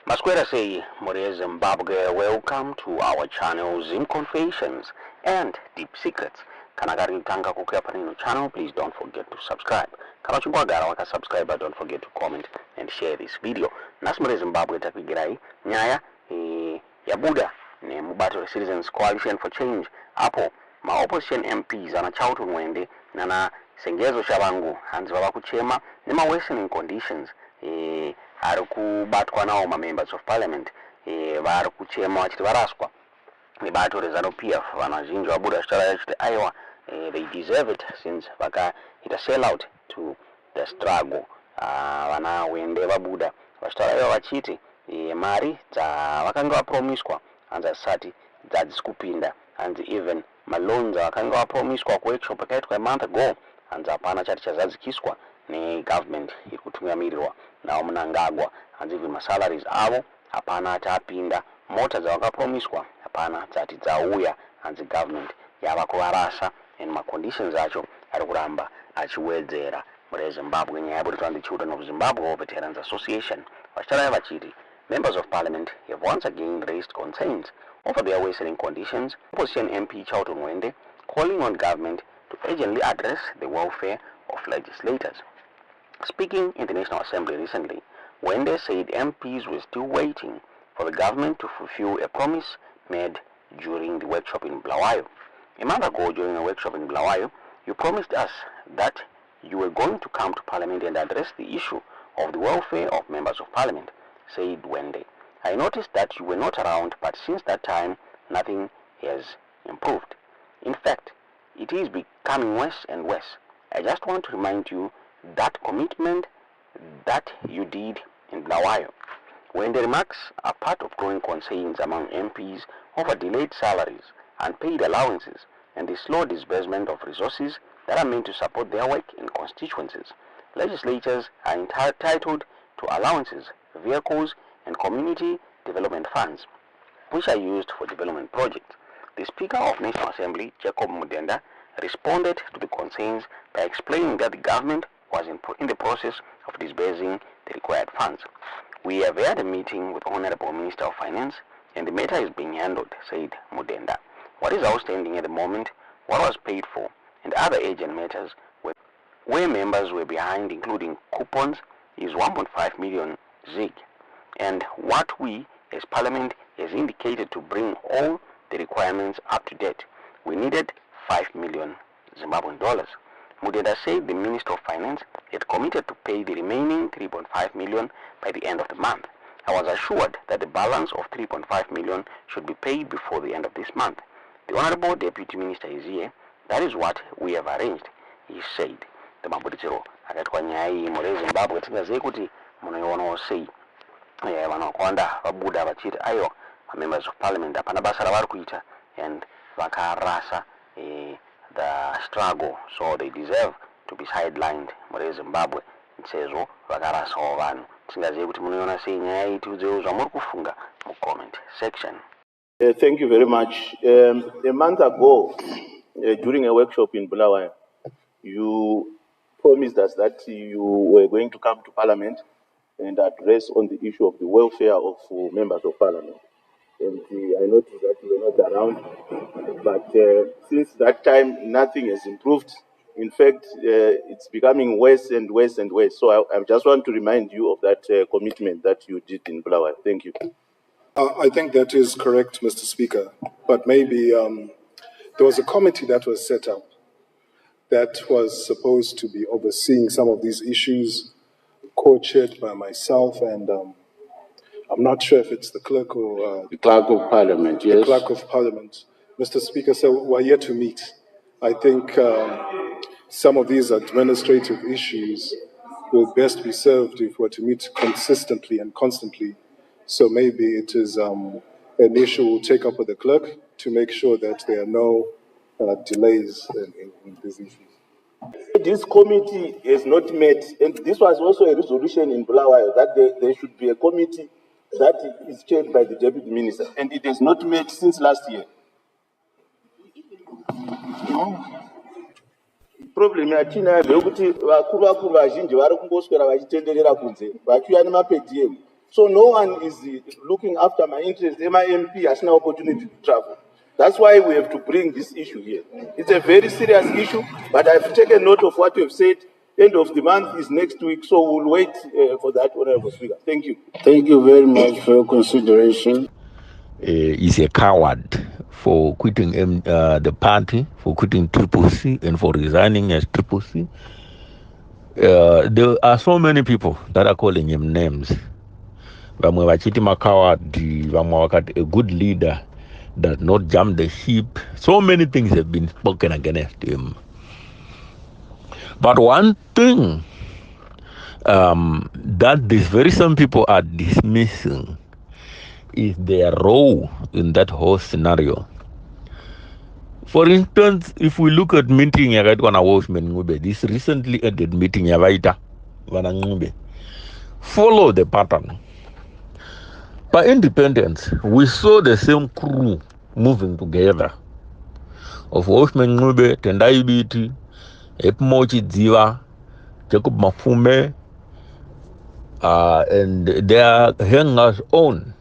Masquera say, Mushere Zimbabwe, welcome to our channel Zim Confessions and Deep Secrets. Kanagari tanga kukia panino channel, please don't forget to subscribe. Kama chungwagara waka subscribe, don't forget to comment and share this video. Nas Mushere Zimbabwe takigirai, nyaya, ya Buddha, ne Mubato Citizens Coalition for Change, apo, ma opposition MPs anachautu Hwende, nana sengezo Tshabangu, hanzi Vochema, nema worsening conditions, ari kubatwa nawo members of parliament vari kuchema vachiti varaswa nebato reZanu PF. Vanhu vazhinji vabuda vachitaura vachiti aiwa, they deserve it since vakaita sell out to the struggle. Vana Hwende vabuda vachitaura ivo vachiti mari dzavakanga vapromiswa hanzi hazisati dzadzisi kupinda, hanzi even maloans avakanga vapromiswa kuworkshop yakaitwa a month ago hanzi hapana chati chazadzikiswa negovernment iri kutungamirirwa nawo Mnangagwa, hanzi even masalaries avo hapana ati apinda, mota dzavakapromiswa hapana dzati dzauya, hanzi government yava kuvarasa and maconditions acho ari kuramba achiwedzera. Mushere Zimbabwe, nyaya yaburitwa the Children of Zimbabwe Veterans Association vachitaura vachiti members of parliament have once again raised concerns over their worsening conditions. Opposition MP Hwende calling on government to urgently address the welfare of legislators. Speaking in the National Assembly recently, Hwende said MPs were still waiting for the government to fulfill a promise made during the workshop in Bulawayo. A month ago, during a workshop in Bulawayo, you promised us that you were going to come to Parliament and address the issue of the welfare of members of Parliament, said Hwende. I noticed that you were not around, but since that time, nothing has improved. In fact, it is becoming worse and worse. I just want to remind you that commitment that you did in Bulawayo. When the remarks are part of growing concerns among MPs over delayed salaries, unpaid allowances, and the slow disbursement of resources that are meant to support their work in constituencies. Legislators are entitled to allowances, vehicles, and community development funds, which are used for development projects. The Speaker of National Assembly, Jacob Mudenda, responded to the concerns by explaining that the government was in the process of disbursing the required funds. We have had a meeting with the Honorable Minister of Finance and the matter is being handled, said Mudenda. What is outstanding at the moment, what was paid for, and other urgent matters where members were behind, including coupons, is 1.5 million ZiG. And what we, as Parliament, has indicated to bring all the requirements up to date. We needed 5 million Zimbabwean dollars. Mudenda said the Minister of Finance had committed to pay the remaining 3.5 million by the end of the month. I was assured that the balance of 3.5 million should be paid before the end of this month. The Honorable Deputy Minister is here. That is what we have arranged, he said. The Mabuditsiro akaitwa nyaya iyi Mushere Zimbabwe tingazive kuti munoionawo sei. Vanhu vakawanda vabuda vachiti aiwa, members of parliament hapana basa ravari kuita and vakarasa the struggle, so they deserve to be sidelined. Mushere Zimbabwe sezvo vakarasawo vanhu. Tingazive kuti munoiona sei nyaya iyi, tiudzewo zvamuri kufunga mucomment section. Thank you very much. A month ago, during a workshop in Bulawayo, you promised us that you were going to come to Parliament and address on the issue of the welfare of members of Parliament. And I noticed that you were not around, but since that time, nothing has improved. In fact, it's becoming worse and worse and worse. So I just want to remind you of that commitment that you did in Bulawayo. Thank you. I think that is correct, Mr. Speaker, but maybe there was a committee that was set up that was supposed to be overseeing some of these issues, co-chaired by myself, and I'm not sure if it's the clerk or... the clerk of Parliament, yes. The clerk of Parliament. Mr. Speaker, so we're yet to meet. I think some of these administrative issues will best be served if we're to meet consistently and constantly. So maybe it is an issue we'll take up with the clerk to make sure that there are no delays in these issues. This committee has not met, and this was also a resolution in Bulawayo that there should be a committee that is chaired by the Deputy Minister, and it has not met since last year. Problem yatina ndekuti vakuru vazhinji vari kungoswera vachitenderera kunze vachiuya nemapedhi So no one is looking after my interest. My MP has no opportunity to travel. That's why we have to bring this issue here. It's a very serious issue, but I've taken note of what you have said. End of the month is next week, so we'll wait for that, Honorable Speaker. Thank you. Thank you very much for your consideration. Is a coward for quitting the party, for quitting Triple C, and for resigning as Triple C. There are so many people that are calling him names. Vamwe vachiti makawadi, vamwe vakati a good leader does not jump the ship. So many things have been spoken against him. But one thing that these very some people are dismissing is their role in that whole scenario. For instance, if we look at meeting this recently ended meeting follow the pattern. By independence, we saw the same crew moving together. Of Wolfman Nube, Tendai Biti, Epmochi Ziva, Jacob Mafume, and they are hangers on.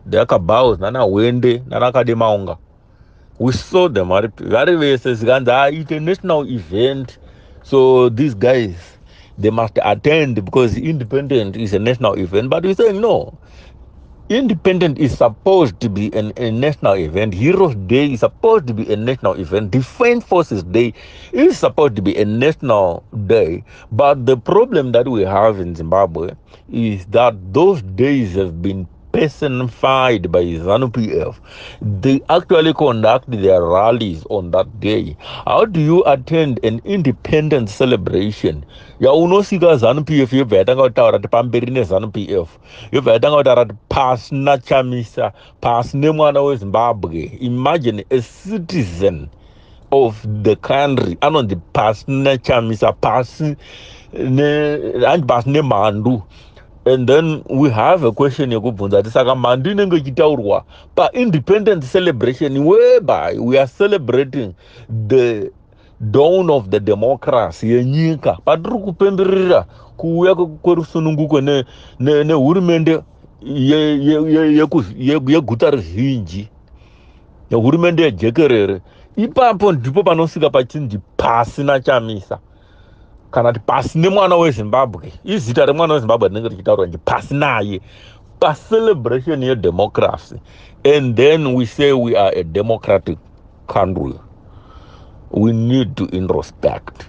They are Kabaos, NaHwende, Maunga. We saw them very it's a international event. So these guys, they must attend because independent is a national event. But we say no. Independent is supposed to be a national event. Heroes Day is supposed to be a national event. Defense Forces Day is supposed to be a national day. But the problem that we have in Zimbabwe is that those days have been personified by ZANU PF. They actually conduct their rallies on that day. How do you attend an independence celebration? Ya unosika ZANU PF you vetanga utaura pamberine ZANU PF. You vetanga utaura pasna chamisa, pasne mwana weZimbabwe. Imagine a citizen of the country anon the pasna chamisa pasne and pasne mandu. And then we have a question but independent celebration whereby we are celebrating the dawn of the democracy yenyika padri kupemberera kuuya kwerusununguko ne hurumende yeguta ruzhinji nehurumende yejekerere. Ipapo ndipo panosvika pachinzi pasina chamisa kana kuti pasine mwana weZimbabwe. Izita remwana weZimbabwe rinenge richitaurwa nje pasinaye pa celebration ye democracy. And then we say we are a democratic country. We need to introspect.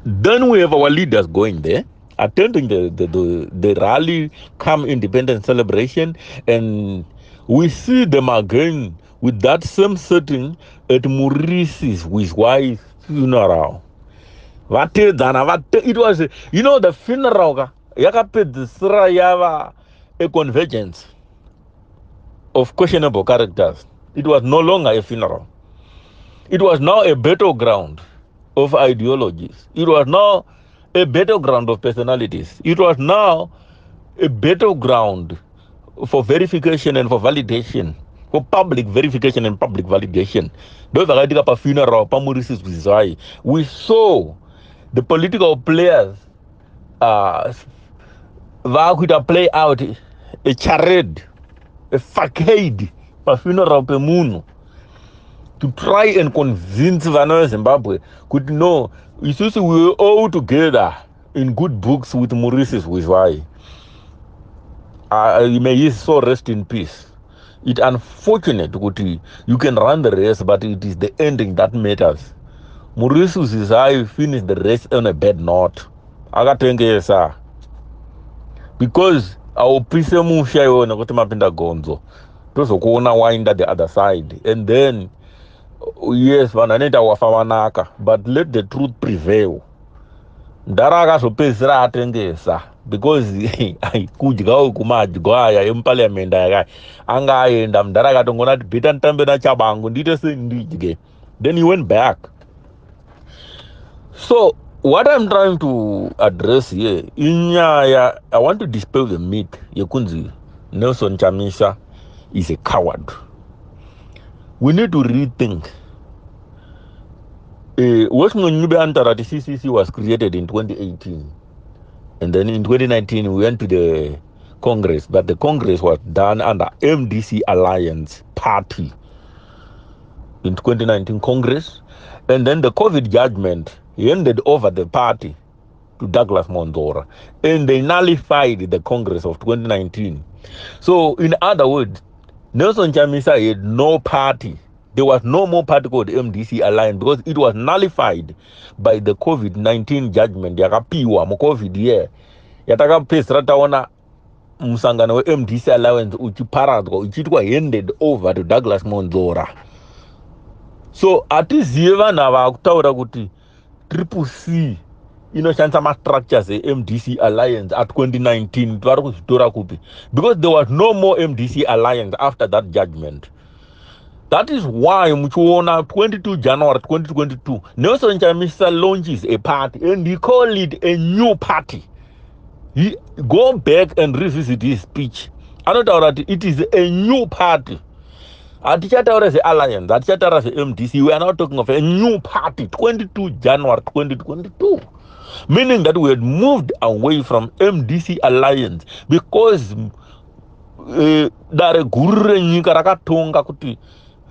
Then we have our leaders going there, attending the rally, come independence celebration, and we see them again with that same setting at Maurice's with wife funeral. It was, the funeral, a convergence of questionable characters. It was no longer a funeral. It was now a battleground of ideologies. It was now a battleground of personalities. It was now a battleground for verification and for validation, for public verification and public validation. We saw the political players play out a charade, a facade, a funeral pemuno, to try and convince Vano Zimbabwe could know we were all together in good books with Maurice's Wizwai. May his soul rest in peace. It's unfortunate you can run the race, but it is the ending that matters. Maurice Wizwai finished the race on a bad note. I got 10 years, sir. Because our Mushere Mapinda Gonzo, those who wind at the other side. And then, yes, but let the truth prevail. Daraga so pesra atengesa because I could go kumajgoya in parliament anga and Daraga don't go to Bitan Tambena Tshabangu did then he went back. So what I'm trying to address here, I want to dispel the myth. Yekunzi Nelson Chamisa is a coward. We need to rethink. CCC was created in 2018, And then in 2019, we went to the Congress, but the Congress was done under MDC Alliance Party in 2019 Congress. And then the COVID judgment handed over the party to Douglas Monzora, and they nullified the Congress of 2019. So, in other words, Nelson Chamisa had no party. There was no more party called MDC Alliance because it was nullified by the COVID-19 judgment. Yakapiwa mu COVID year. Yataka pesrata wana musangano wa MDC Alliance uchiparadwa uchitwa handed over to Douglas Monzora. So atiziva na vakutaura kuti Triple C inoshandisa ma-structures MDC Alliance at 2019 tvari kuzvitora kupi, because there was no more MDC Alliance after that judgment. That is why muchiona 22 January 2022 Nelson Chamisa launches a party and he called it a new party. He go back and revisit his speech. Anotaura that it is a new party. Atichataura as alliance, atichataura as MDC. We are now talking of a new party, 22 January 2022. Meaning that we had moved away from MDC Alliance because dare gurre nyika rakatonga kuti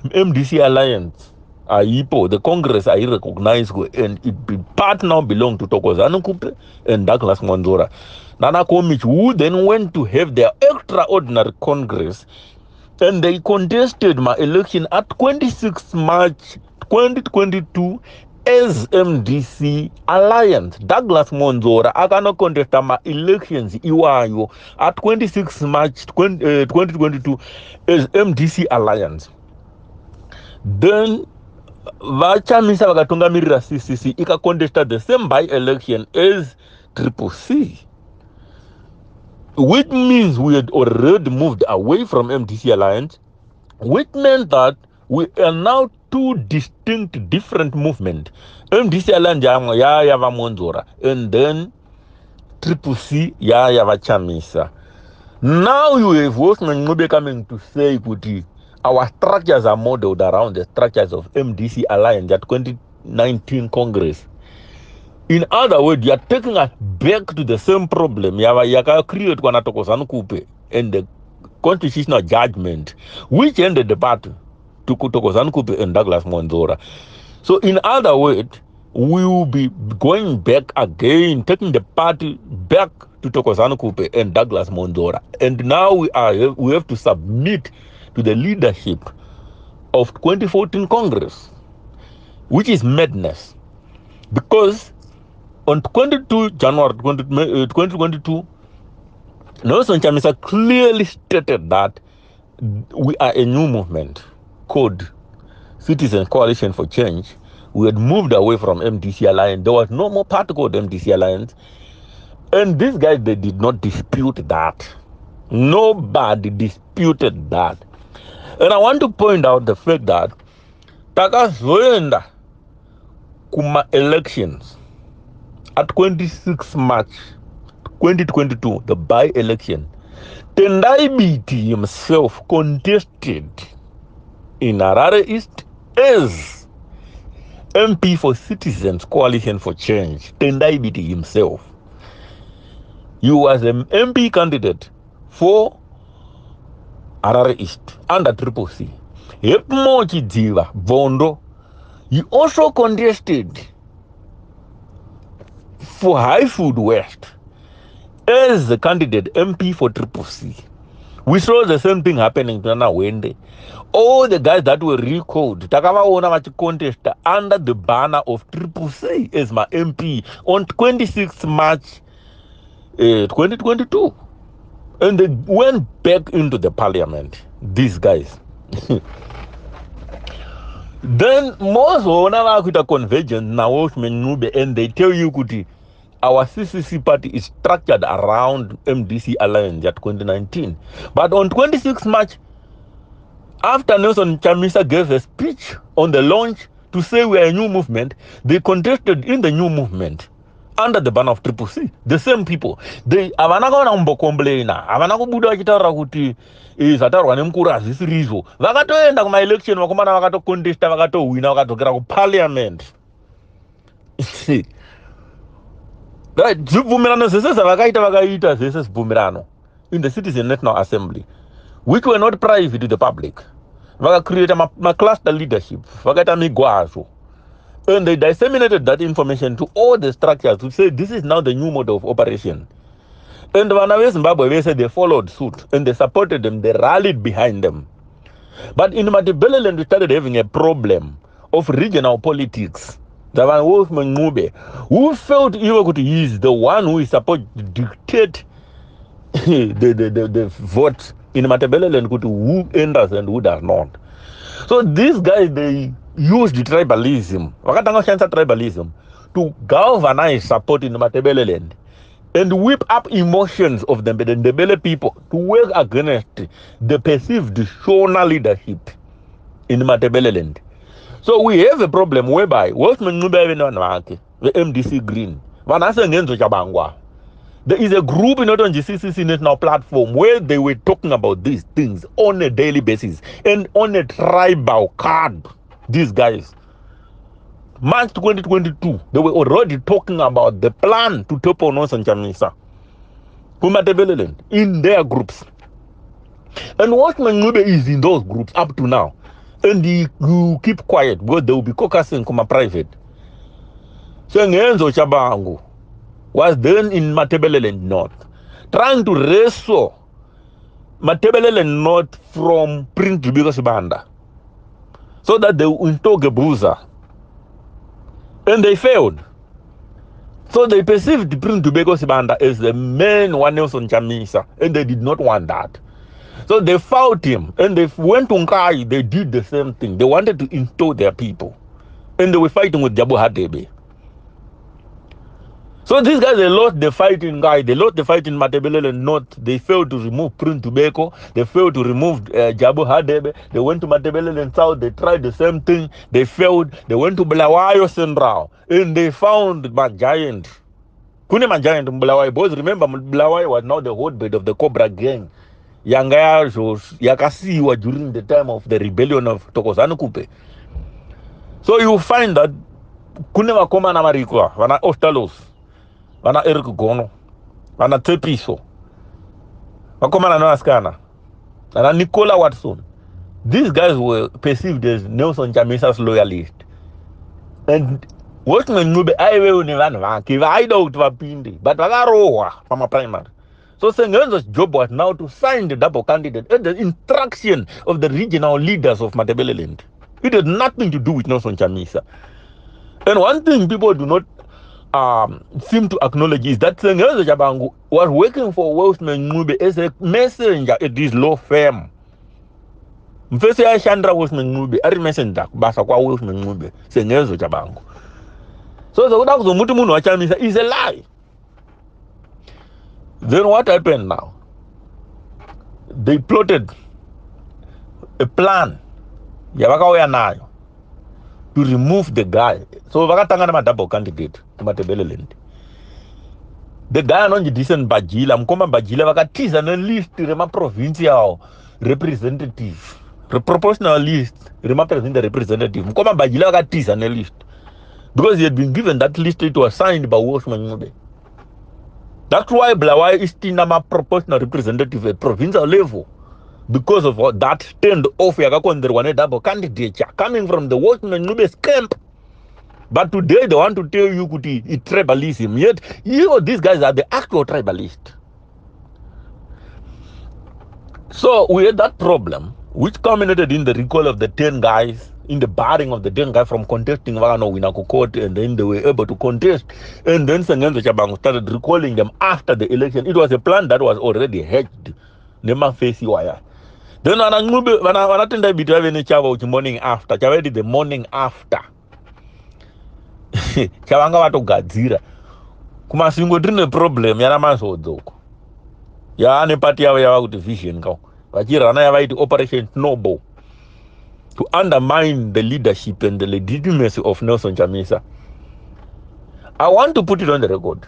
MDC Alliance aipo, the Congress I recognize, and it part now belong to Thokozani Kupe and Douglas Monzora. Nana Komich, who then went to have their extraordinary Congress, and they contested my election at 26 March 2022 as MDC Alliance. Douglas Monzora akano contest my elections iwayo at 26 March 2022 as MDC Alliance. Then Vachamisa vakatungamirira CCC ika contested the same by-election as Triple C, which means we had already moved away from MDC Alliance, which meant that we are now two distinct, different movements. MDC Alliance ya yava Monzora, and then Triple C ya yava Chamisa. Now you have Wolfman Ngube coming to say, Kuti, our structures are modeled around the structures of MDC Alliance at 2019 Congress. In other words, you are taking us back to the same problem. Yaka create kwa Thokozani Kupe and the constitutional judgment, which ended the battle to Thokozani Kupe and Douglas Monzora. So in other words, we will be going back again, taking the party back to Thokozani Kupe and Douglas Monzora. And now we have to submit to the leadership of 2014 Congress, which is madness. Because on 22 January 2022, Nelson Chamisa clearly stated that we are a new movement called Citizen Coalition for Change. We had moved away from MDC Alliance. There was no more party called MDC Alliance. And these guys, they did not dispute that. Nobody disputed that. And I want to point out the fact that takazoenda kuma elections at 26 March 2022, the by-election, Tendai Biti himself contested in Harare East as MP for Citizens Coalition for Change. Tendai Biti himself. He was an MP candidate for Harare East under Triple C. Hepmochi Diva Bondo. He also contested for High Food West as the candidate MP for Triple C. We saw the same thing happening to NaHwende. All the guys that were recalled, Takavaona Machi contest under the banner of Triple C as my MP on 26 March 2022. And they went back into the parliament, these guys. Then most of the convergence now, and they tell you, Kuti, our CCC party is structured around MDC Alliance at 2019. But on 26 March, after Nelson Chamisa gave a speech on the launch to say we are a new movement, they contested in the new movement under the banner of Triple C. The same people. They avanagona mbokomblena, avanakubuda vachitaura kuti zvatarwa nemukuru hazvisirizo. Vakatoenda kuma election vakomana vakatocontesta vakatowina vakadzokera ku parliament. Right, zvibvumirano zvese zvavakaita zvese zvibvumirano in the Citizen National Assembly, which were not private to the public. Vakacreate a cluster leadership, vakaita migwazvo. And they disseminated that information to all the structures to say this is now the new mode of operation. And vana Zimbabwe, they said they followed suit and they supported them, they rallied behind them. But in Matabeleland, we started having a problem of regional politics. The one Wolfman Mube, who felt he is the one who is supposed to dictate the vote in Matabeleland, who enters and who does not. So these guys, they used the tribalism, to galvanize support in Matabeleland and whip up emotions of the Ndebele people to work against the perceived Shona leadership in Matabeleland. So we have a problem whereby the MDC Green, there is a group in the GCC national platform where they were talking about these things on a daily basis and on a tribal card. These guys, March 2022, they were already talking about the plan to topple Nonsan Chamisa in their groups. And Watchman Nube is in those groups up to now. And you keep quiet because they will be caucusing kuma private. So Ngenzo Tshabangu was then in Matabeleland North, trying to wrestle Matabeleland North from Prince Jubiko Banda so that they will install Gebuza. And they failed. So they perceived Prince Jubiko Banda as the main one else on Chamisa, and they did not want that. So they fought him, and they went to Nkai, they did the same thing. They wanted to install their people. And they were fighting with Jabu Hadebe. So these guys, they lost the fight in Nkai, they lost the fight in Matabeleland North, they failed to remove Prince Tubeko, they failed to remove Jabu Hadebe, they went to Matabeleland South, they tried the same thing, they failed, they went to Bulawayo Central, and they found my giant. Kunema giant in Bulawayo, boys remember Bulawayo was now the hotbed of the Cobra gang. Yakasiwa during the time of the rebellion of Tokozani Kupe. So you find that Kunema Koma na Marikwa, Wana Ostalos, Wana Eric Gono, Wana Tepiso, Wakoma na Noaskana, Wana Nicola Watson. These guys were perceived as Nelson Chamisa's loyalists. And Watchman Nube, I will never give I don't Vapindi, but Vagaroa from a primary. So Sengenzo's job was now to sign the double candidate at the instruction of the regional leaders of Matabeleland. It had nothing to do with Nelson Chamisa. And one thing people do not seem to acknowledge is that Sengenzo Tshabangu was working for Wolfman Nube as a messenger at this law firm. Mfese ya Chandra Wolfman Nube, ari messenger basa kwa Wolfman Nube, Sengenzo Tshabangu. So the Udakuzo Mutimuno wa Chamisa is a lie. Then what happened now? They plotted a plan to remove the guy. So vakatangana double candidate to Matabeleland. The guy on the decent Bajila, Mkoma Bajila vakatiza na list rema provincial representative. Proportional list rema representative. Mkoma Bajila vakatiza na list. Because he had been given that list, it was signed by Wolfman Nube. That's why Blawai is still a proportional representative at provincial level. Because of that stand-off, one double candidature coming from the Watchman Nube's camp. But today they want to tell you it's tribalism. Yet, these guys are the actual tribalists. So we had that problem, which culminated in the recall of the 10 guys, in the barring of the 10 guys from contesting Wagano Winako Court, and then they were able to contest. And then Sengenzo Tshabangu started recalling them after the election. It was a plan that was already hatched. Nema face wire. Then when I attend the morning after, the morning after. Chabanga watu gadzira. Kuma singo drine problem yana maso dzoko. Ya ane party yawe yawa kuti vision kao. Vachira na yawa iti Operation Snowball, to undermine the leadership and the legitimacy of Nelson Chamisa. I want to put it on the record.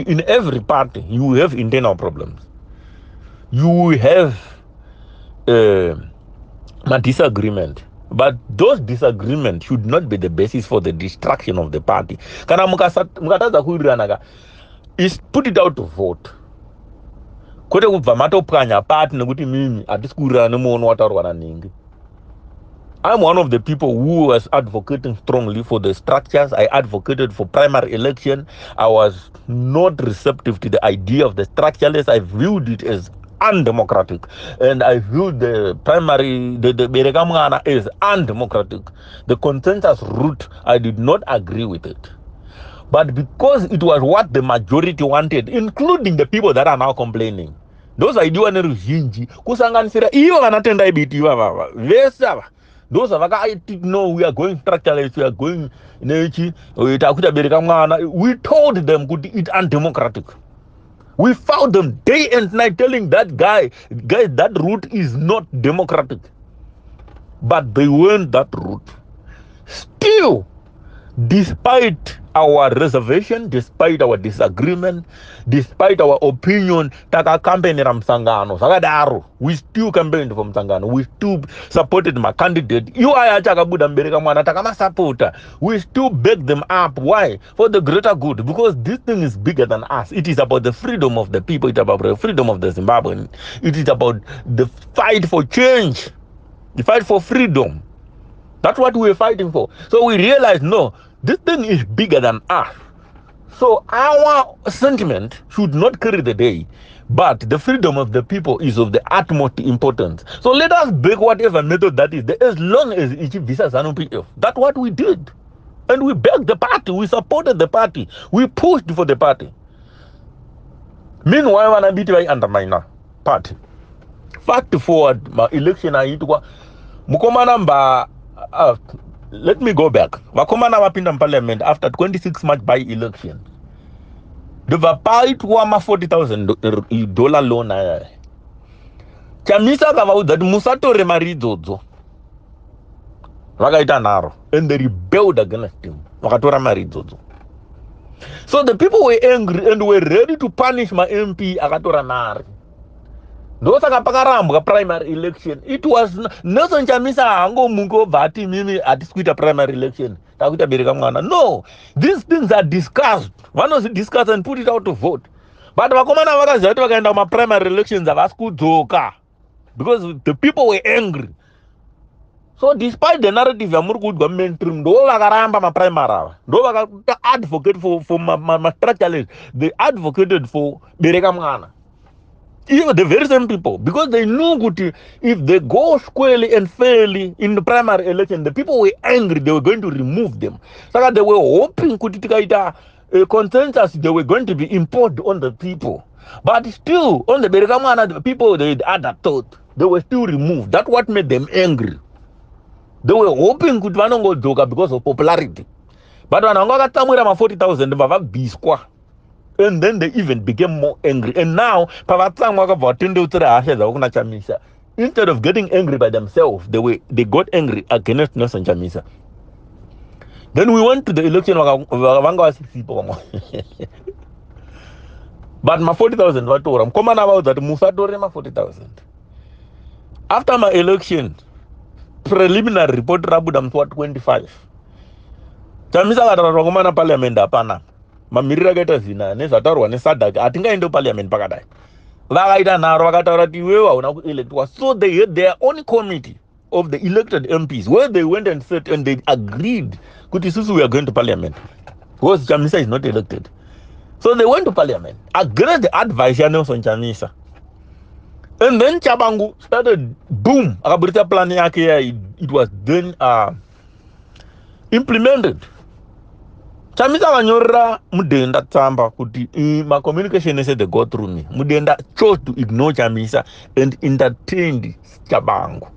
In every party, you have internal problems. You have a disagreement. But those disagreements should not be the basis for the destruction of the party. Kana mukatadza kuwirirana is put it out to vote. Kwete kubva matopwanya party nekuti mimi hatisi kuwirirana nemuono wataurwa naNingi. I'm one of the people who was advocating strongly for the structures. I advocated for primary election. I was not receptive to the idea of the structureless. I viewed it as undemocratic. And I viewed the primary, the Berekamwana as undemocratic. The consensus route, I did not agree with it. But because it was what the majority wanted, including the people that are now complaining, those ideas are ruzhinji kusanganisira ivo vanatenda ibiti ivava vese ava. Those of us know we are going structureless, we are going nature, we told them it's undemocratic. We found them day and night telling that guys, that route is not democratic. But they went that route. Still, despite our reservation, despite our disagreement, despite our opinion, we still campaigned for Msangano. We still supported my candidate. We still begged them up. Why? For the greater good. Because this thing is bigger than us. It is about the freedom of the people. It's about the freedom of the Zimbabwean. It is about the fight for change. The fight for freedom. That's what we're fighting for. So we realized, no, this thing is bigger than us. So our sentiment should not carry the day, but the freedom of the people is of the utmost importance. So let us beg whatever method that is, as long as it visas ZANU PF. That's what we did. And we begged the party, we supported the party, we pushed for the party. Meanwhile, when I beat by undermine party. Fact forward, my election I Mukoma let me go back. Vakomana wapinda parliament after 26 March by election. They were paid $40,000 loan. Chamisa kava that Musatore maridozo. Vakaita naro. And they rebelled against him. Vakatora maridozo. So the people were angry and were ready to punish my MP Akatora nari. Those are primary election. It was Nelson Chamisa Ango Mungo Vati Mimi at the primary election. No, these things are discussed. One was discussed and put it out to vote. But my primary elections are because the people were angry. So despite the narrative of Murkud mainstream, my primary, they advocate for my structuralist. They advocated for Berekamwana. Even the very same people, because they knew if they go squarely and fairly in the primary election, the people were angry, they were going to remove them. So they were hoping a consensus, they were going to be imposed on the people. But still, on the Berekamwana, the people, they had that thought. They were still removed. That's what made them angry. They were hoping because of popularity. But when I got 40,000, they were bisqua. And then they even became more angry. And now, instead of getting angry by themselves, they got angry against Nelson Chamisa. Then we went to the election. But my 40,000 I'm coming about that Musadore my 40,000. After my election, preliminary report Rabudam 25. Chamisa got parliament apana. Mamirira geta zina nezatarwa nesadak atinga endo parliament pakadai vakaita naro vakataurati wewe hauna kuelectwa. So they had their own committee of the elected MPs where they went and sat and they agreed kuti susu we are going to parliament because Chamisa is not elected. So they went to parliament against the advice of Nelson Chamisa. And then Tshabangu started boom akaburita plan yake. It was then implemented. Chamisa Vanyora Mudenda Tamba kuti my communication said they go through me. Mudenda chose to ignore Chamisa and entertained Tshabangu.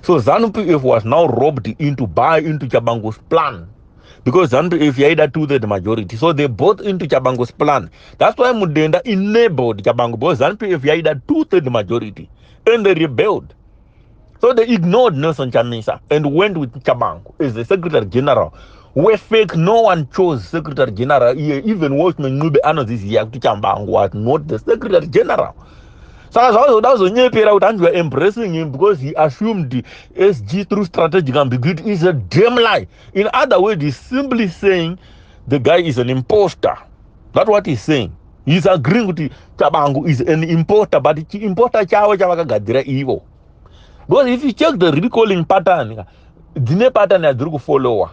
So ZANU PF was now robbed into buy into Tshabangu's plan. Because ZANU PF had two-thirds majority. So they bought into Tshabangu's plan. That's why Mudenda enabled Tshabangu because ZANU PF had two-thirds majority. And they rebelled. So they ignored Nelson Chamisa and went with Tshabangu as the Secretary General. Where fake, no one chose Secretary General. Even Watchman Nube Ano this year to Tshabangu was not the Secretary General. Saka zvazonyepera kuti you are embracing him because he assumed SG through strategic ambiguity is a damn lie. In other words, he's simply saying the guy is an imposter. That's what he's saying. He's agreeing with Tshabangu is an imposter, but the imposter chawa chawakagadzira evil. Because if you check the recalling pattern, the pattern is to follow.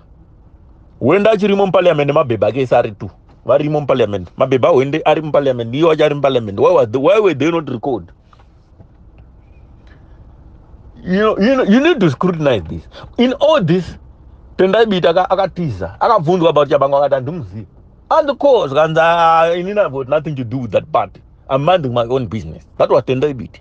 When that Hwende parliament, my baby is too. Hwende parliament, my baby Hwende are in parliament, you are in parliament. Why were they not record? You need to scrutinize this. In all this, tendai bita akatiza, akavundwa about Tshabangu akatandumzi. And of course, it nothing to do with that party. I'm minding my own business. That was tendai bit.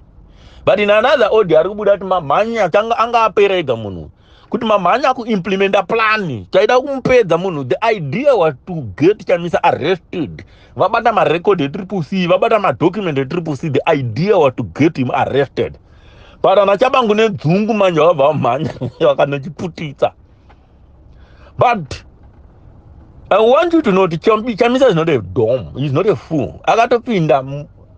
But in another audio, that mamanya anga perega munu. Kuti mamanya ku implement a plan. Chaida kumpeda munu. The idea was to get Chamisa arrested. Vabata ma record the triple C. Vabata ma document the triple C. The idea was to get him arrested. But na Tshabangu ne dzungu manya vamanya yakanochiputitsa. But I want you to know that Chamisa is not a dumb. He's not a fool. I got to pin that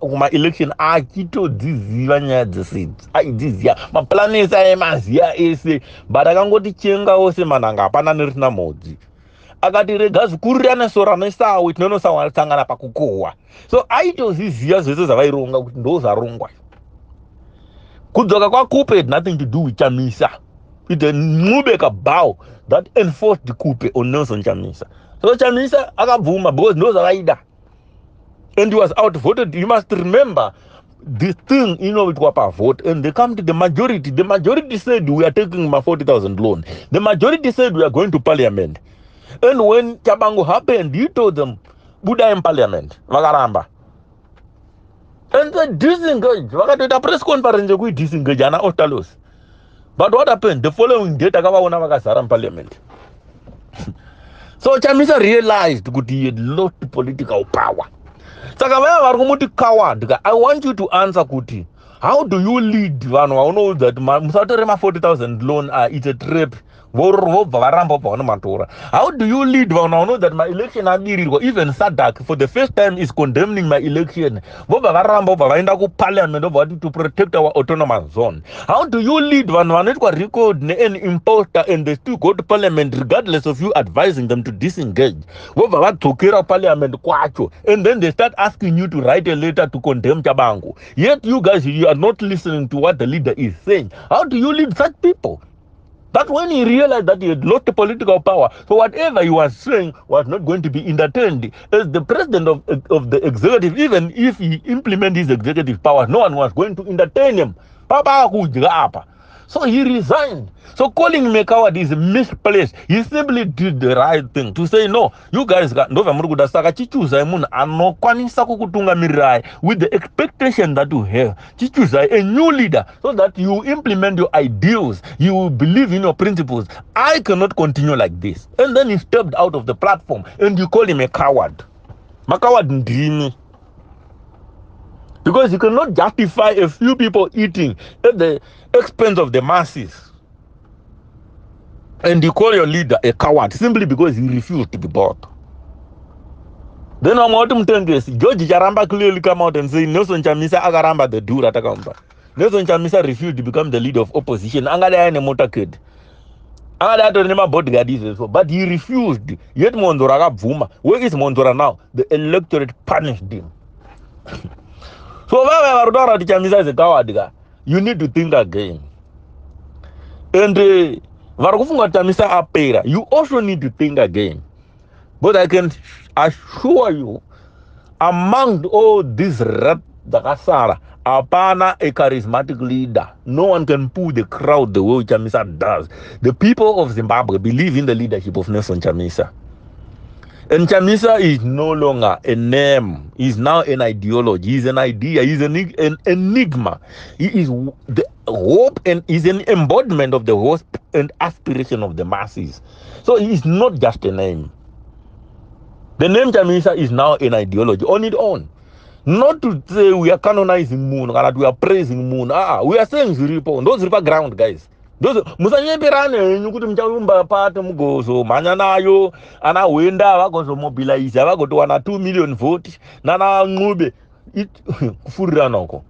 my election. I kito dziziva nya dzisits. I dzizia. My plan is I mazia ese. But I can go to chenga ose mananga. Pana nirina moji. I got the regas kuriana sorana sa with no sawa sangana pakukoa. So I to zizia zizia vai ronga with those are wrong. Kudoka kwa coupe had nothing to do with Chamisa. It's a Mubeka bow that enforced the coupe on Nelson Chamisa. So Chamisa akavuma because knows Raida. And he was outvoted. You must remember this thing, it was a vote, and they come to the majority. The majority said we are taking my 40,000 loan. The majority said we are going to parliament. And when Tshabangu happened, he told them, Buddha in parliament, Vagaramba. And they disengaged. Vakatoita press conference we disengaged ana otalos. But what happened? The following day, Tagawa Navakasara parliament. So Chamisa realized that he had lost political power. So I want you to answer Kuti. How do you lead one who knows that Musaterema 40,000 loan it's a trip? How do you lead one who knows that my election even Sadak for the first time is condemning my election? Parliament to protect our autonomous zone. How do you lead one who record an imposter and they still go to parliament regardless of you advising them to disengage? And then they start asking you to write a letter to condemn Tshabangu. Yet you guys, you are not listening to what the leader is saying. How do you lead such people? That when he realized that he had lost the political power, so whatever he was saying was not going to be entertained. As the president of the executive, even if he implemented his executive powers, no one was going to entertain him. So he resigned. So calling him a coward is misplaced. He simply did the right thing to say, no, you guys got with the expectation that you have. Choose a new leader so that you implement your ideals. You believe in your principles. I cannot continue like this. And then he stepped out of the platform and you call him a coward. Makawad dreamy. Because you cannot justify a few people eating at the expense of the masses. And you call your leader a coward simply because he refused to be bought. Then on autumn 10 days, George Jaramba clearly come out and say, Nelson Chamisa Agaramba the Dura Takamba. Nelson Chamisa refused to become the leader of opposition. Angada a motorcade. But he refused. Yet Mondora Vuma. Where is Mondora now? The electorate punished him. So you need to think again. And you also need to think again. But I can assure you, among all these red Dakasara, Apana a charismatic leader. No one can pull the crowd the way Chamisa does. The people of Zimbabwe believe in the leadership of Nelson Chamisa. And Chamisa is no longer a name. He's now an ideology. He's an idea. He's an enigma. He is the hope and is an embodiment of the hope and aspiration of the masses. So he's not just a name. The name Chamisa is now an ideology on its own. Not to say we are canonizing Moon or that we are praising Moon. We are saying Zuripo. Those Zuripa ground, guys. Those Musanye you could mchawumba part mugoso manyanayo ana wenda wagoso mobilize wago to 2 million votes nana ngube it furanoko.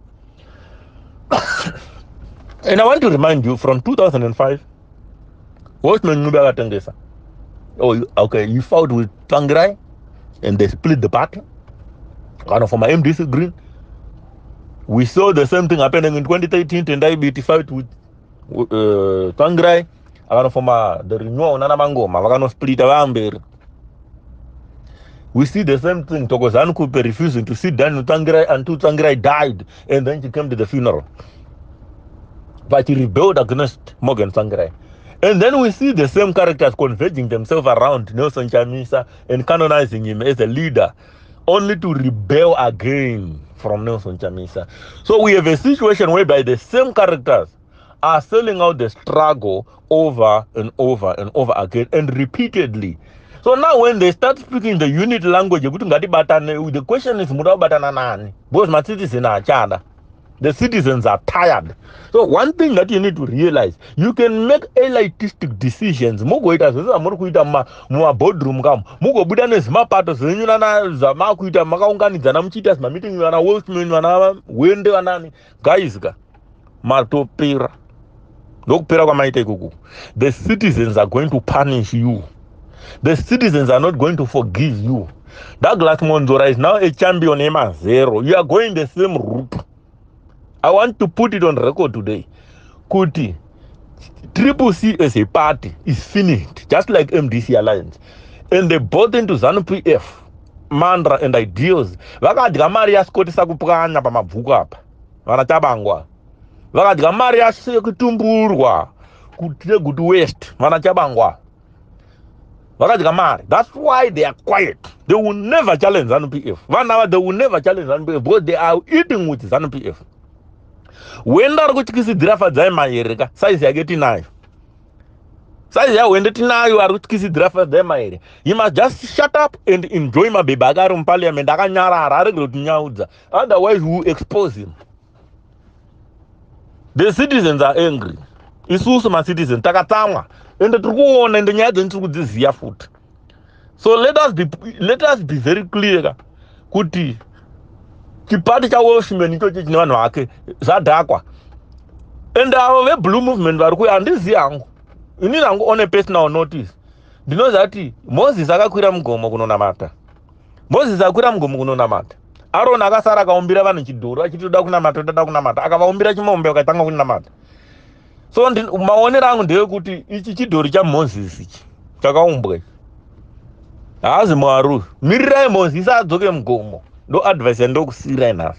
And I want to remind you, from 2005, what Mekunge akatengesa? Oh, okay, you fought with Tsvangirai, and they split the party. Kind of for my MDC Green. We saw the same thing happening in 2013, and I beat fight with Tsvangirai. Kind of for the renewal Nana Mango, Mavagano split Avamber. We see the same thing. ZANU Kupe refusing to sit down with Tsvangirai until Tsvangirai died, and then she came to the funeral. But he rebelled against Morgan Tsvangirai. And then we see the same characters converging themselves around Nelson Chamisa and canonizing him as a leader, only to rebel again from Nelson Chamisa. So we have a situation whereby the same characters are selling out the struggle over and over and over again and repeatedly. So now when they start speaking the unit language, the question is, because my citizens are China. The citizens are tired. So one thing that you need to realize, you can make elitistic decisions. Mugo ita sasa murukuita ma boardroom kam. Mugo budane zima pato zenyuna na zama kuita makaunganiza na mchita zima meeting wana Wolfman wana Hwende wanani. Guys ka matopera. Dokupera kwa maite kuku. The citizens are going to punish you. The citizens are not going to forgive you. Douglas Monzora is now a champion M0. You are going the same route. I want to put it on record today. Kuti, Triple C as a party is finished, just like MDC Alliance. And they bought into ZANU PF, mantra and ideals. Vakadika Maria Scott Sakupana Pamavuka up. Vana Tshabangu. Vakadika Maria Kutumburwa. Kutre good west. Vana Tshabangu. Vakadika Maria. That's why they are quiet. They will never challenge ZANU PF. They will never challenge ZANU PF because they are eating with ZANU PF. When are going to draft Zaimaerika? Size I get in knife. Size I went in now, you are going to draft Zaimaere. You must just shut up and enjoy my babagarum parliament. Otherwise, we will expose him. The citizens are angry. It's also my citizens. Takatama. And the go on and the Nyagan to this year foot. So let us be very clear. Kuti. Kipati cha Welshman ito chini wake zadakwa. And our blue movement and this young. You need to on a personal notice. You know that Moses akakwira mgomo kuno namata. Moses akakwira mgomo kuno namata. Aaron akasara kaumbira vanhu chidhuru achitoda kunamata akavaumbira chimombe akatanga kunamata. So maonero angu ndeyekuti ichi chidhuru cha Moses ichi chakaumbwa. Haazi Mwari. Mirirai Moses adzoke mgomo. No advice and no kusira enough.